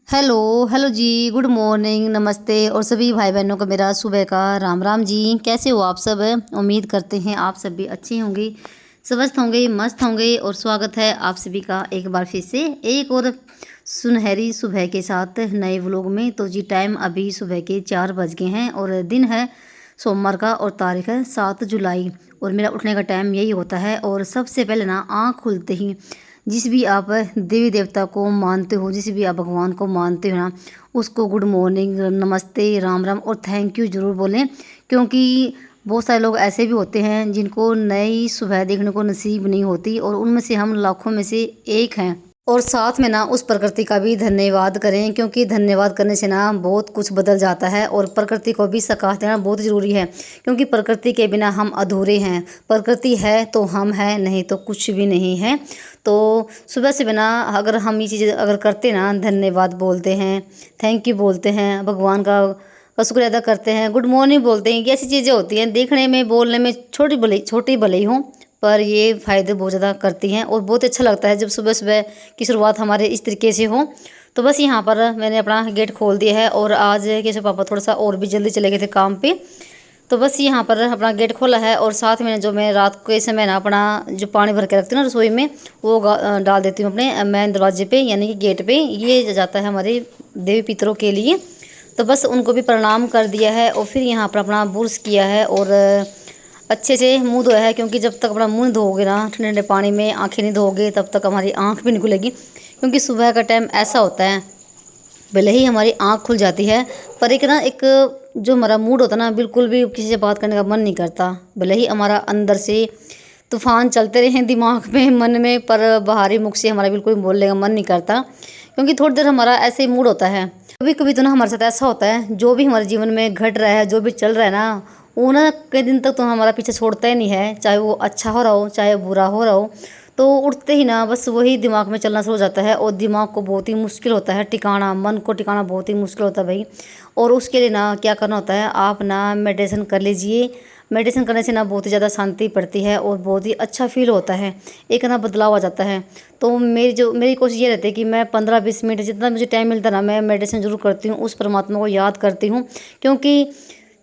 Hello hello जी। Good morning, नमस्ते और सभी भाई बहनों को मेरा सुबह का राम राम जी। कैसे हो आप सब? उम्मीद करते हैं आप सब भी अच्छे होंगे, स्वस्थ होंगे, मस्त होंगे। और स्वागत है आप सभी का एक बार फिर से एक और सुनहरी सुबह के साथ नए व्लॉग में। तो जी टाइम अभी सुबह के 4 बज गए हैं और दिन है सोमवार का और तारीख है 7 जुलाई। और मेरा उठने का टाइम यही होता है। और सबसे पहले ना आँख खुलते ही जिस भी आप देवी देवता को मानते हो, जिस भी आप भगवान को मानते हो ना, उसको गुड मॉर्निंग, नमस्ते, राम राम और थैंक यू ज़रूर बोलें। क्योंकि बहुत सारे लोग ऐसे भी होते हैं जिनको नई सुबह देखने को नसीब नहीं होती और उनमें से हम लाखों में से एक हैं। और साथ में ना उस प्रकृति का भी धन्यवाद करें, क्योंकि धन्यवाद करने से ना बहुत कुछ बदल जाता है। और प्रकृति को भी साकार देना बहुत ज़रूरी है, क्योंकि प्रकृति के बिना हम अधूरे हैं। प्रकृति है तो हम हैं, नहीं तो कुछ भी नहीं है। तो सुबह से बिना अगर हम ये चीज़ें अगर करते ना, धन्यवाद बोलते हैं, थैंक यू बोलते हैं, भगवान का शुक्र अदा करते हैं, गुड मॉर्निंग बोलते हैं, ये ऐसी चीज़ें होती हैं देखने में बोलने में छोटी भले ही हों, पर ये फ़ायदे बहुत ज़्यादा करती हैं। और बहुत अच्छा लगता है जब सुबह सुबह की शुरुआत हमारे इस तरीके से हो। तो बस यहाँ पर मैंने अपना गेट खोल दिया है और आज कैसे पापा थोड़ा सा और भी जल्दी चले गए थे काम पे। तो बस यहाँ पर अपना गेट खोला है और साथ में जो मैं रात के समय ना अपना जो पानी भर के रखती हूँ ना रसोई में, वो डाल देती हूँ अपने मेन दरवाजे पे, यानी कि गेट पे। ये जाता है हमारे देवी पितरों के लिए। तो बस उनको भी प्रणाम कर दिया है और फिर यहाँ पर अपना बुर्श किया है और अच्छे से मुंह धोया है। क्योंकि जब तक अपना मुंह धोओगे ना ठंडे ठंडे पानी में, आंखें नहीं धोओगे, तब तक हमारी आंख भी नहीं खुलेगी। क्योंकि सुबह का टाइम ऐसा होता है, भले ही हमारी आंख खुल जाती है पर एक जो हमारा मूड होता है ना, बिल्कुल भी किसी से बात करने का मन नहीं करता। भले ही हमारा अंदर से तूफान चलते रहे दिमाग में, मन में, पर बाहरी मुख से हमारा बिल्कुल बोलने का मन नहीं करता। क्योंकि थोड़ी देर हमारा ऐसे ही मूड होता है। कभी कभी तो ना हमारे साथ ऐसा होता है, जो भी हमारे जीवन में घट रहा है, जो भी चल रहा है ना, वो ना कई दिन तक तो हमारा पीछे छोड़ता ही नहीं है। चाहे वो अच्छा हो रहा हो, चाहे बुरा हो रहा हो, तो उठते ही ना बस वही दिमाग में चलना शुरू हो जाता है। और दिमाग को बहुत ही मुश्किल होता है टिकाना, मन को टिकाना बहुत ही मुश्किल होता है भाई। और उसके लिए ना क्या करना होता है, आप ना मेडिटेशन कर लीजिए। मेडिटेशन करने से ना बहुत ही ज़्यादा शांति पड़ती है और बहुत ही अच्छा फील होता है, एक ना बदलाव आ जाता है। तो मेरी कोशिश ये रहती है कि मैं 15-20 मिनट जितना मुझे टाइम मिलता है ना, मैं मेडिटेशन ज़रूर करती हूँ, उस परमात्मा को याद करती हूँ। क्योंकि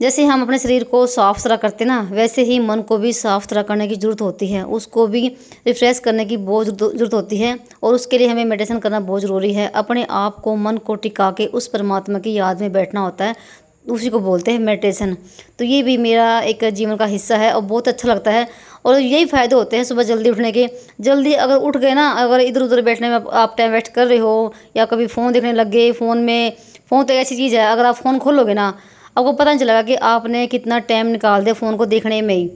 जैसे हम अपने शरीर को साफ सुथरा करते ना, वैसे ही मन को भी साफ सुथरा करने की ज़रूरत होती है, उसको भी रिफ्रेश करने की बहुत ज़रूरत होती है। और उसके लिए हमें मेडिटेशन करना बहुत ज़रूरी है। अपने आप को, मन को टिका के उस परमात्मा की याद में बैठना होता है, उसी को बोलते हैं मेडिटेशन। तो ये भी मेरा एक जीवन का हिस्सा है और बहुत अच्छा लगता है। और यही फ़ायदे होते हैं सुबह जल्दी उठने के। जल्दी अगर उठ गए ना, अगर इधर उधर बैठने में आप टाइम वेस्ट कर रहे हो या कभी फ़ोन देखने लग गए, फ़ोन तो ऐसी चीज़ है, अगर आप फ़ोन खोलोगे ना, आपको पता नहीं चलेगा कि आपने कितना टाइम निकाल दिया फ़ोन को देखने में ही।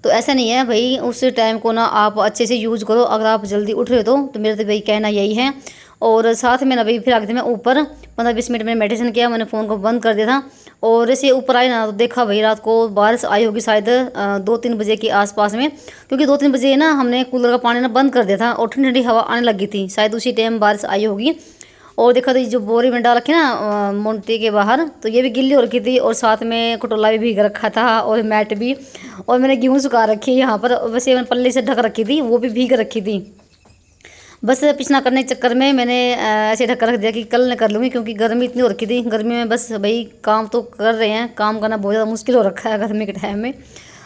तो ऐसा नहीं है भाई, उस टाइम को ना आप अच्छे से यूज़ करो। अगर आप जल्दी उठ रहे हो तो मेरा तो भाई कहना यही है। और साथ में ना भाई फिर आगे थे मैं ऊपर 15-20 मिनट मैंने मेडिटेशन किया, मैंने फ़ोन को बंद कर दिया था। और जैसे ऊपर आई ना, तो देखा भाई रात को बारिश आई होगी शायद 2-3 बजे के आसपास में। क्योंकि 2-3 बजे ना हमने कूलर का पानी ना बंद कर दिया था और ठंडी ठंडी हवा आने लगी थी, शायद उसी टाइम बारिश आई होगी। और देखा तो ये जो बोरी में डाल रखी ना मोन्टी के बाहर, तो ये भी गिल्ली हो रखी थी और साथ में कटोला भी भीग रखा था और मैट भी। और मैंने गेहूँ सुखा रखी है यहाँ पर, वैसे मैंने पल्ली से ढक रखी थी, वो भी भीग रखी थी। बस पिछना करने के चक्कर में मैंने ऐसे ढक रख दिया कि कल न कर लूँगी, क्योंकि गर्मी इतनी हो रखी थी। गर्मी में बस भाई काम तो कर रहे हैं, काम करना बहुत ज़्यादा मुश्किल हो रखा है गर्मी के टाइम में।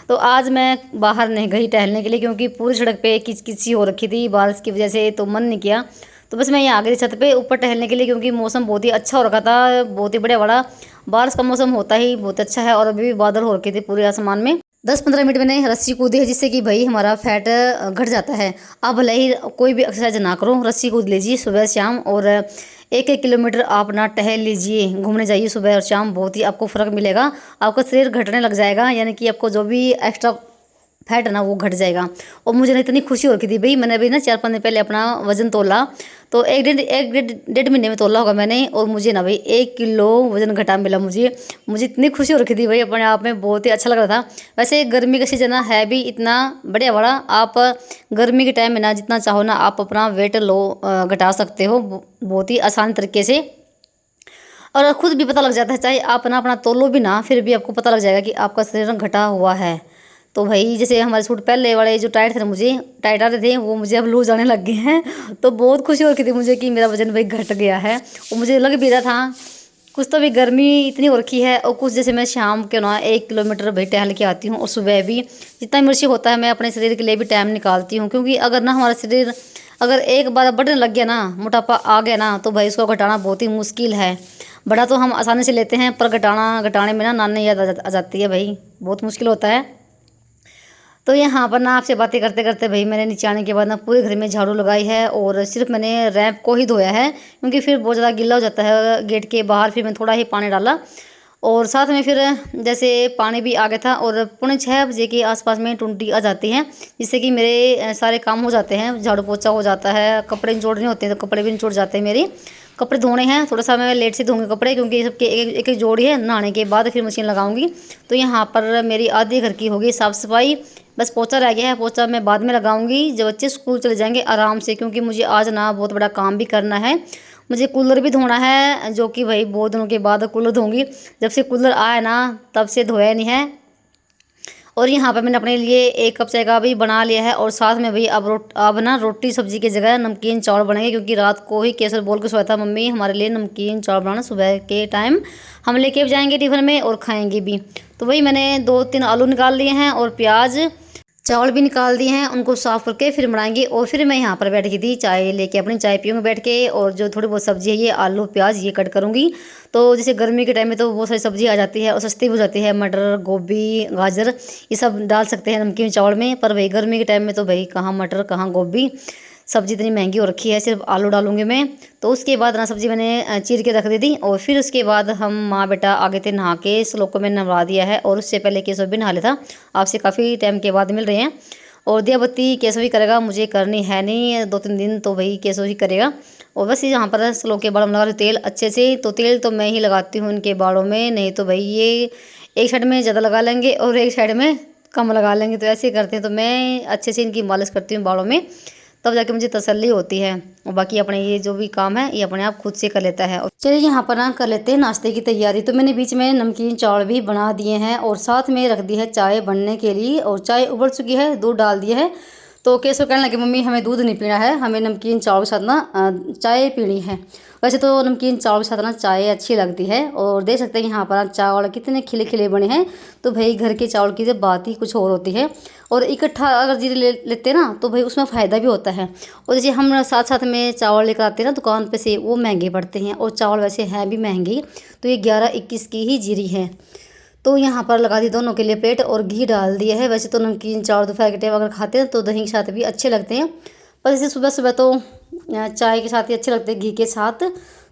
तो आज मैं बाहर नहीं गई टहलने के लिए, क्योंकि पूरी सड़क पे किचकिची हो रखी थी बारिश की वजह से, तो मन नहीं किया। तो बस मैं यहाँ आ गई छत पे ऊपर टहलने के लिए, क्योंकि मौसम बहुत ही अच्छा हो रखा था, बहुत ही बढ़िया बड़ा बारिश का मौसम होता ही बहुत अच्छा है। और अभी भी बादल हो रखे थे पूरे आसमान में। 10-15 मिनट मैंने रस्सी कूदी है, जिससे कि भाई हमारा फैट घट जाता है। आप भले ही कोई भी एक्सरसाइज ना करो, रस्सी कूद लीजिए सुबह शाम। और 1-1 किलोमीटर आप ना टहल लीजिए, घूमने जाइए सुबह और शाम, बहुत ही आपको फ़र्क मिलेगा। आपका शरीर घटने लग जाएगा, यानी कि आपको जो भी एक्स्ट्रा फैट है ना वो घट जाएगा। और मुझे ना इतनी खुशी हो रही थी भाई, मैंने अभी ना 4-5 दिन पहले अपना वज़न तोला, तो एक डेढ़ महीने में तोला होगा मैंने। और मुझे ना भाई 1 किलो वज़न घटा मिला मुझे इतनी खुशी हो रखी थी भाई, अपने आप में बहुत ही अच्छा लग रहा था। वैसे गर्मी का सीजन है भी इतना बढ़िया बड़ा, आप गर्मी के टाइम में ना जितना चाहो ना आप अपना वेट घटा सकते हो बहुत ही आसान तरीके से। और खुद भी पता लग जाता है, चाहे आप ना अपना तोलो भी ना, फिर भी आपको पता लग जाएगा कि आपका शरीर घटा हुआ है। तो भाई जैसे हमारे सूट पहले वाले जो टाइट थे मुझे टाइट आ रहे थे वो मुझे अब लूज आने लग गए हैं। तो बहुत खुशी हो रही थी मुझे कि मेरा वजन भाई घट गया है। और मुझे लग भी रहा था कुछ तो भी गर्मी इतनी हो रखी है। और कुछ जैसे मैं शाम के ना 1 किलोमीटर भाई टहल के आती हूँ और सुबह भी जितना मुझे होता है मैं अपने शरीर के लिए भी टाइम निकालती हूँ। क्योंकि अगर ना हमारा शरीर अगर एक बार बढ़ने लग गया ना, मोटापा आ गया ना, तो भाई उसको घटाना बहुत ही मुश्किल है। बढ़ा तो हम आसानी से लेते हैं पर घटाने में ना नानी याद आ जाती है भाई, बहुत मुश्किल होता है। तो यहाँ पर ना आपसे बातें करते करते भाई मैंने नीचे आने के बाद ना पूरे घर में झाड़ू लगाई है और सिर्फ मैंने रैंप को ही धोया है क्योंकि फिर बहुत ज़्यादा गीला हो जाता है गेट के बाहर। फिर मैं थोड़ा ही पानी डाला और साथ में फिर जैसे पानी भी आ गया था और 6:45 के आसपास में टुंटी आ जाती है, जिससे कि मेरे सारे काम हो जाते हैं। झाड़ू पोछा हो जाता है, कपड़े निचोड़ने होते हैं तो कपड़े भी निचोड़ जाते हैं मेरे। कपड़े धोने हैं, थोड़ा सा मैं लेट से धोऊंगी कपड़े क्योंकि ये सबके एक एक जोड़ी है। नहाने के बाद फिर मशीन लगाऊंगी। तो यहाँ पर मेरी आधी घर की होगी साफ़ सफाई, बस पोछा रह गया है। पोछा मैं बाद में लगाऊंगी जब बच्चे स्कूल चले जाएंगे आराम से, क्योंकि मुझे आज ना बहुत बड़ा काम भी करना है। मुझे कूलर भी धोना है, जो कि भाई बहुत दिनों के बाद कूलर धोऊंगी। जब से कूलर आया ना तब से धोया नहीं है। और यहाँ पर मैंने अपने लिए 1 कप चाय का भी बना लिया है। और साथ में भाई अब ना रोटी सब्जी की जगह नमकीन चावल बनेंगे, क्योंकि रात को ही केसर बोल के सोया था मम्मी हमारे लिए नमकीन चावल बनाना, सुबह के टाइम हम लेके जाएंगे टिफ़िन में और खाएंगे भी। तो वही मैंने 2-3 आलू निकाल लिए हैं और प्याज चावल भी निकाल दिए हैं, उनको साफ़ करके फिर बनाएंगे। और फिर मैं यहाँ पर बैठ गई थी चाय लेके, अपनी चाय पीऊँगी बैठ के। और जो थोड़ी बहुत सब्ज़ी है ये आलू प्याज ये कट करूँगी। तो जैसे गर्मी के टाइम में तो बहुत सारी सब्ज़ी आ जाती है और सस्ती भी हो जाती है, मटर गोभी गाजर ये सब डाल सकते हैं नमकीन चावल में। पर भाई गर्मी के टाइम में तो भाई कहाँ मटर कहाँ गोभी, सब्ज़ी इतनी महंगी हो रखी है, सिर्फ आलू डालूंगी मैं। तो उसके बाद ना सब्ज़ी मैंने चीर के रख दी थी। और फिर उसके बाद हम माँ बेटा आगे थे नहा के, श्लोक को मैंने नहवा दिया है और उससे पहले केशव भी नहा लिया था। आपसे काफ़ी टाइम के बाद मिल रहे हैं। और दिया बत्ती केशव ही करेगा, मुझे करनी है नहीं 2-3 दिन, तो भाई केशव ही करेगा। और बस यहाँ पर श्लोक के बालों में लगा रही तेल अच्छे से। तो तेल तो मैं ही लगाती हूँ इनके बालों में, नहीं तो भाई ये एक साइड में ज़्यादा लगा लेंगे और एक साइड में कम लगा लेंगे, तो ऐसे ही करते हैं। तो मैं अच्छे से इनकी मालिश करती हूँ बालों में, तब जाके मुझे तसल्ली होती है। और बाकी अपने ये जो भी काम है ये अपने आप खुद से कर लेता है। चलिए यहाँ पर ना कर लेते हैं नाश्ते की तैयारी। तो मैंने बीच में नमकीन चावल भी बना दिए हैं और साथ में रख दी है चाय बनने के लिए। और चाय उबल चुकी है, दूध डाल दिया है। तो केशव कहने लगे मम्मी हमें दूध नहीं पीना है, हमें नमकीन चावल के साथ ना चाय पीनी है। वैसे तो नमकीन चावल के साथ ना चाय अच्छी लगती है। और देख सकते हैं यहाँ पर चावल कितने खिले खिले बने हैं। तो भाई घर के चावल की जब बात ही कुछ और होती है। और इकट्ठा अगर जीरे लेते हैं ना तो भाई उसमें फ़ायदा भी होता है। और जैसे हम साथ साथ में चावल लेकर आते हैं ना दुकान पे से, वो महंगे पड़ते हैं और चावल वैसे हैं भी महंगे। तो ये 11-21 की ही जीरी है। तो यहाँ पर लगा दी दोनों के लिए प्लेट और घी डाल दिया है। वैसे तो नमकीन चावल दोपहर के टाइम अगर खाते हैं तो दही के साथ भी अच्छे लगते हैं, पर जैसे सुबह सुबह तो चाय के साथ ही अच्छे लगते हैं घी के साथ।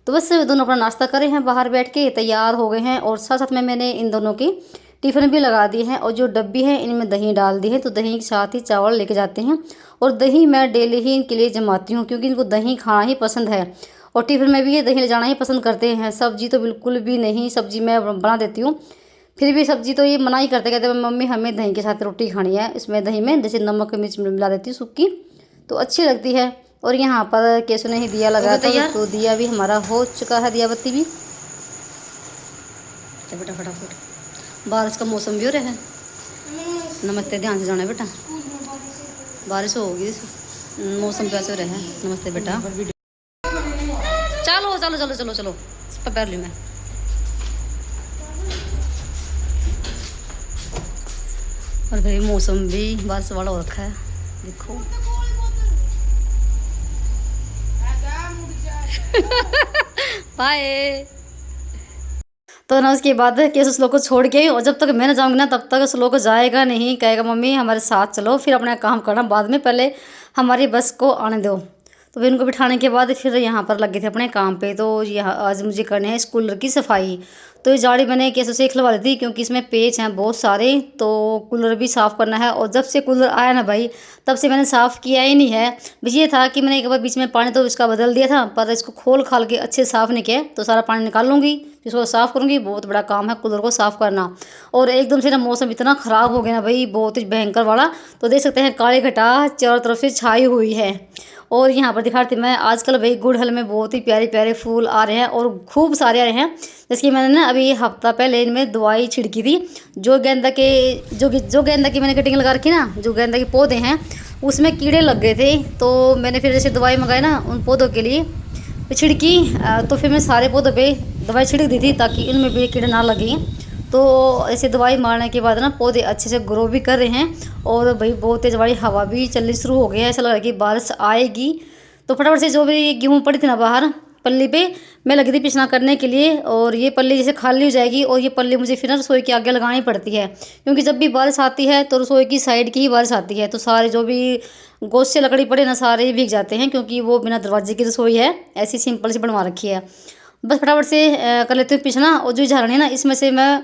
तो बस दोनों अपना नाश्ता करे हैं, बाहर बैठ के तैयार हो गए हैं। और साथ साथ में मैंने इन दोनों की टिफ़िन भी लगा दिए हैं और जो डब्बी है इनमें दही डाल दी है। तो दही के साथ ही चावल लेके जाते हैं। और दही मैं डेली ही इनके लिए जमाती हूँ क्योंकि इनको दही खाना ही पसंद है और टिफ़िन में भी ये दही ले जाना ही पसंद करते हैं। सब्जी तो बिल्कुल भी नहीं, सब्जी मैं बना देती हूँ फिर भी सब्जी तो ये मना ही करते, कहते मम्मी हमें दही के साथ रोटी खानी है, इसमें दही में जैसे नमक मिर्च मिला देती हूँ सूखी, तो अच्छी लगती है। और यहाँ पर केशव ने ही दिया लगाया था, तो दिया भी हमारा हो चुका है, दिया बत्ती भी। बेटा फटाफट, बारिश का मौसम भी हो रहा है। नमस्ते, ध्यान से जाना बेटा, बारिश होगी, मौसम कैसे हो रहा है। नमस्ते बेटा, चलो चलो चलो चलो चलो पैर ली मैं। और भाई मौसम भी बारिश वाला हो रखा है, देखो। बाय। तो ना उसके बाद केशव श्लोक को छोड़ के, और जब तक मैं ना जाऊँगी ना तब तक श्लोक जाएगा नहीं, कहेगा मम्मी हमारे साथ चलो, फिर अपना काम करना बाद में, पहले हमारी बस को आने दो। तो फिर उनको बिठाने के बाद फिर यहाँ पर लगे थे अपने काम पे। तो यहाँ आज मुझे करने हैं इस कूलर की सफाई। तो ये जाड़ी मैंने केशव से खिलवा दी थी क्योंकि इसमें पेच हैं बहुत सारे, तो कूलर भी साफ़ करना है। और जब से कूलर आया ना भाई तब से मैंने साफ़ किया ही नहीं है। बस ये था कि मैंने एक बार बीच में पानी तो इसका बदल दिया था, पर इसको खोल खाल के अच्छे साफ़ नहीं किया, तो सारा पानी निकाल लूँगी, इसको साफ़ करूँगी। बहुत बड़ा काम है कूलर को साफ़ करना। और एकदम से ना मौसम इतना ख़राब हो गया ना भाई, बहुत ही भयंकर वाला। तो देख सकते हैं काली घटा चारों तरफ से छाई हुई है और यहाँ पर दिखाती मैं आजकल भाई गुड़हल में बहुत ही प्यारे प्यारे फूल आ रहे हैं और खूब सारे आ रहे हैं। जैसे कि मैंने ना अभी हफ्ता पहले इनमें दवाई छिड़की थी। जो गेंदा के जो गेंदा की मैंने कटिंग लगा रखी ना, जो गेंदा के पौधे हैं उसमें कीड़े लग गए थे, तो मैंने फिर जैसे दवाई मंगाई ना उन पौधों के लिए छिड़की। तो फिर मैं सारे पौधों पे दवाई छिड़क दी थी ताकि इनमें भी कीड़े ना लगें। तो ऐसे दवाई मारने के बाद ना पौधे अच्छे से ग्रो भी कर रहे हैं और भाई बहुत तेज़ वाली हवा भी चलनी शुरू हो गई है। ऐसा लग रहा है कि बारिश आएगी। तो फटाफट से जो भी गेहूँ पड़ी थी ना बाहर पल्ली पे, मैं लगी थी पिसना करने के लिए। और ये पल्ली जैसे खाली हो जाएगी और ये पल्ली मुझे फिर ना रसोई के आगे लगानी पड़ती है, क्योंकि जब भी बारिश आती है तो रसोई की साइड की ही बारिश आती है, तो सारे जो भी गोश्त से लकड़ी पड़े ना सारे भीग जाते हैं, क्योंकि वो बिना दरवाजे की रसोई है, ऐसी सिंपल सी बनवा रखी है। बस फटाफट से कर लेती हूँ पिसना। और जो झाड़नी है ना इसमें से मैं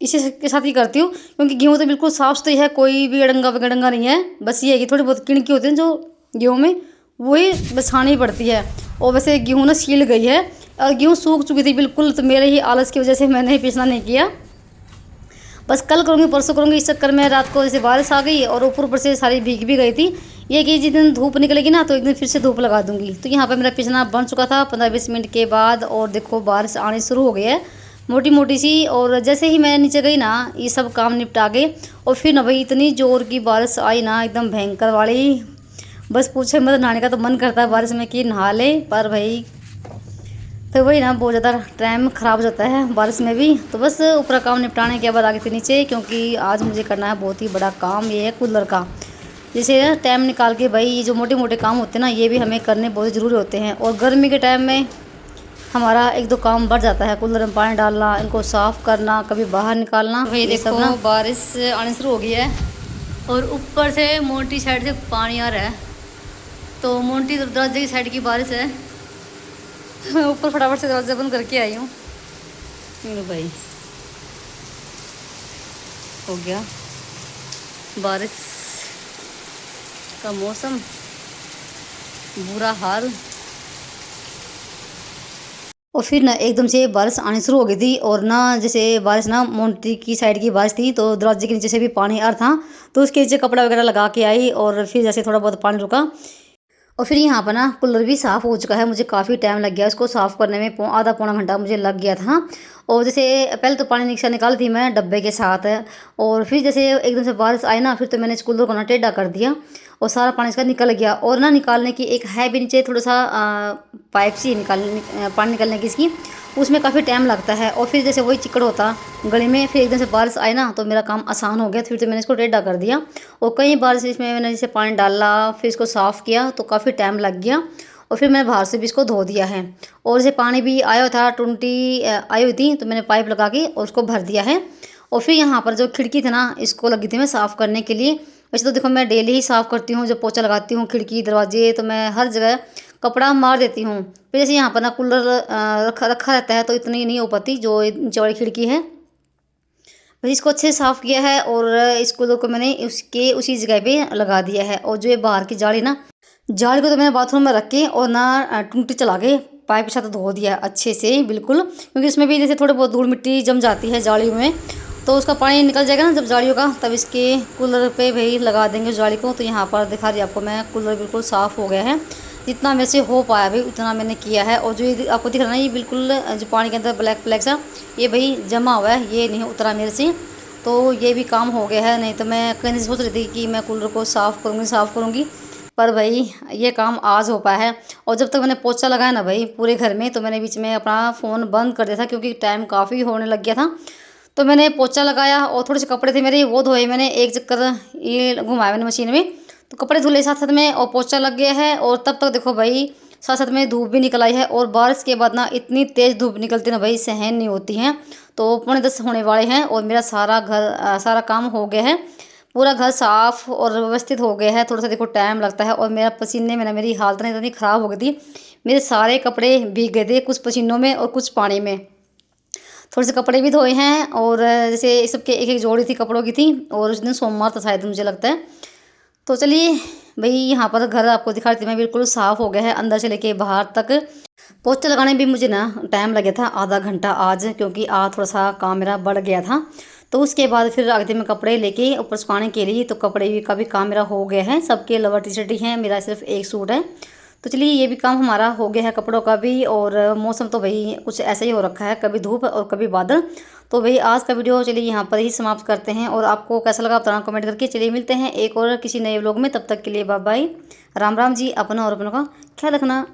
इसी के साथ ही करती हूँ, क्योंकि गेहूँ तो बिल्कुल साफ सुथरी है, कोई भी अड़ंगा वगड़ंगा नहीं है। बस ये है कि थोड़ी बहुत किणकी होती है जो गेहूँ में, वही बस छानी पड़ती है। और वैसे गेहूँ ना सील गई है और गेहूँ सूख चुकी थी बिल्कुल, तो मेरे ही आलस की वजह से मैंने पिसना नहीं किया। बस कल करूँगी परसों करूँगी, इस चक्कर में रात को जैसे बारिश आ गई और ऊपर ऊपर से सारी भीग भी गई थी। ये कि जिस दिन धूप निकलेगी ना तो एक दिन फिर से धूप लगा दूंगी। तो यहाँ पे मेरा पिसना बन चुका था 15-20 मिनट के बाद, और देखो बारिश आनी शुरू हो गई है मोटी मोटी सी। और जैसे ही मैं नीचे गई ना ये सब काम निपटा गए, और फिर ना भाई इतनी जोर की बारिश आई ना एकदम भयंकर वाली, बस पूछे मत। नहाने का तो मन करता है बारिश में कि नहा ले, पर भाई फिर वही ना बहुत ज़्यादा टाइम ख़राब हो जाता है बारिश में भी। तो बस ऊपर काम निपटाने के बाद आ गई थी नीचे, क्योंकि आज मुझे करना है बहुत ही बड़ा काम, ये है कूलर का। जैसे टाइम निकाल के भाई ये जो मोटे मोटे काम होते हैं ना ये भी हमें करने बहुत ज़रूरी होते हैं। और गर्मी के टाइम में हमारा एक दो काम बढ़ जाता है, कूलर में पानी डालना, इनको साफ़ करना, कभी बाहर निकालना। भाई देखो ना बारिश आनी शुरू हो गई है और ऊपर से मोटी साइड से पानी आ रहा है, तो मोटी दरवाजे की साइड की बारिश है। ऊपर फटाफट से दरवाजा बंद करके आई हूँ। भाई हो गया बारिश का मौसम, बुरा हाल। और फिर ना एकदम से बारिश आनी शुरू हो गई थी, और ना जैसे बारिश ना मोन्टी की साइड की बारिश थी, तो दरवाजे के नीचे से भी पानी आ रहा था, तो उसके नीचे कपड़ा वगैरह लगा के आई। और फिर जैसे थोड़ा बहुत पानी रुका और फिर यहाँ पर ना कूलर भी साफ़ हो चुका है। मुझे काफ़ी टाइम लग गया उसको साफ़ करने में, आधा पौना घंटा मुझे लग गया था। और जैसे पहले तो पानी नीचे निकाली थी मैं डब्बे के साथ, और फिर जैसे एकदम से बारिश आई ना फिर तो मैंने इस कूलर को ना टेढ़ा कर दिया और सारा पानी इसका निकल गया। और ना निकालने की एक है भी नीचे थोड़ा सा पाइप सी पानी निकलने की इसकी, उसमें काफ़ी टाइम लगता है। और फिर जैसे वही चिकड़ होता गले में, फिर एकदम से बारिश आई ना तो मेरा काम आसान हो गया। फिर तो मैंने इसको टेढ़ा कर दिया और कई बार इसमें मैंने जैसे पानी डाला फिर इसको साफ़ किया तो काफ़ी टाइम लग गया। और फिर मैंने बाहर से भी इसको धो दिया है। और जैसे पानी भी आया था, टुंटी आई हुई थी, तो मैंने पाइप लगा के और उसको भर दिया है। और फिर यहाँ पर जो खिड़की थी ना इसको लगी थी मैं साफ़ करने के लिए। वैसे तो देखो मैं डेली ही साफ़ करती हूँ, जब पोछा लगाती हूँ खिड़की दरवाजे तो मैं हर जगह कपड़ा मार देती हूँ। फिर जैसे यहाँ पर ना कूलर रखा रहता है तो इतनी नहीं हो पाती जो नीचे वाली खिड़की है। फिर इसको अच्छे से साफ़ किया है और इस कूलर को मैंने उसके उसी जगह पे लगा दिया है। और जो ये बाहर की जाली ना, जाली को तो मैंने बाथरूम में रख के और ना टूटी चला के पाइप के साथ धो दिया अच्छे से बिल्कुल, क्योंकि इसमें भी जैसे थोड़ी बहुत धूल मिट्टी जम जाती है जाली में, तो उसका पानी निकल जाएगा ना जब जालियों का, तब इसके कूलर पे भाई लगा देंगे जाली को। तो यहाँ पर दिखा रही आपको मैं, कूलर बिल्कुल साफ़ हो गया है, जितना मेरे से हो पाया भाई उतना मैंने किया है। और जो ये आपको दिख रहा है ना ये बिल्कुल जो पानी के अंदर ब्लैक ब्लैक सा ये भाई जमा हुआ है, ये नहीं उतरा मेरे से, तो ये भी काम हो गया है। नहीं तो मैं कहीं सोच रही थी कि मैं कूलर को साफ़ करूँगी, पर भाई ये काम आज हो पाया है। और जब तक मैंने पोछा लगाया ना भाई पूरे घर में, तो मैंने बीच में अपना फ़ोन बंद कर दिया था क्योंकि टाइम काफ़ी होने लग गया था। तो मैंने पोछा लगाया और थोड़े से कपड़े थे मेरे वो धोए मैंने, एक चक्कर ये घुमाया मैंने मशीन में, तो कपड़े धुले साथ साथ में और पोछा लग गया है। और तब तक देखो भाई साथ साथ में धूप भी निकल आई है, और बारिश के बाद ना इतनी तेज़ धूप निकलती ना भाई सहन नहीं होती हैं। तो 9:45 होने वाले हैं और मेरा सारा सारा काम हो गया है, पूरा घर साफ़ और व्यवस्थित हो गया है। थोड़ा सा देखो टाइम लगता है, और मेरा पसीने में ना मेरी हालत नहीं इतनी ख़राब हो गई थी, मेरे सारे कपड़े भीग गए थे, कुछ पसीनों में और कुछ पानी में। थोड़े से कपड़े भी धोए हैं, और जैसे इस सबके एक एक जोड़ी थी कपड़ों की थी, और उस दिन सोमवार था शायद मुझे लगता है। तो चलिए भाई यहाँ पर घर आपको दिखा रही थी मैं, बिल्कुल साफ़ हो गया है अंदर से लेके बाहर तक। पोछा लगाने भी मुझे ना टाइम लग गया था आधा घंटा आज, क्योंकि आज थोड़ा सा काम मेरा बढ़ गया था। तो उसके बाद फिर रख दी मैं कपड़े लेके ऊपर सुखाने के लिए। तो कपड़े भी का भी काम मेरा हो गया है, सबके लोअर टी शर्ट ही हैं, मेरा सिर्फ एक सूट है। तो चलिए ये भी काम हमारा हो गया है कपड़ों का भी। और मौसम तो भाई कुछ ऐसा ही हो रखा है, कभी धूप और कभी बादल। तो भाई आज का वीडियो चलिए यहाँ पर ही समाप्त करते हैं, और आपको कैसा लगा बताना कमेंट करके। चलिए मिलते हैं एक और किसी नए व्लॉग में, तब तक के लिए बाय बाय, राम राम जी। अपना और अपनों का ख्याल रखना।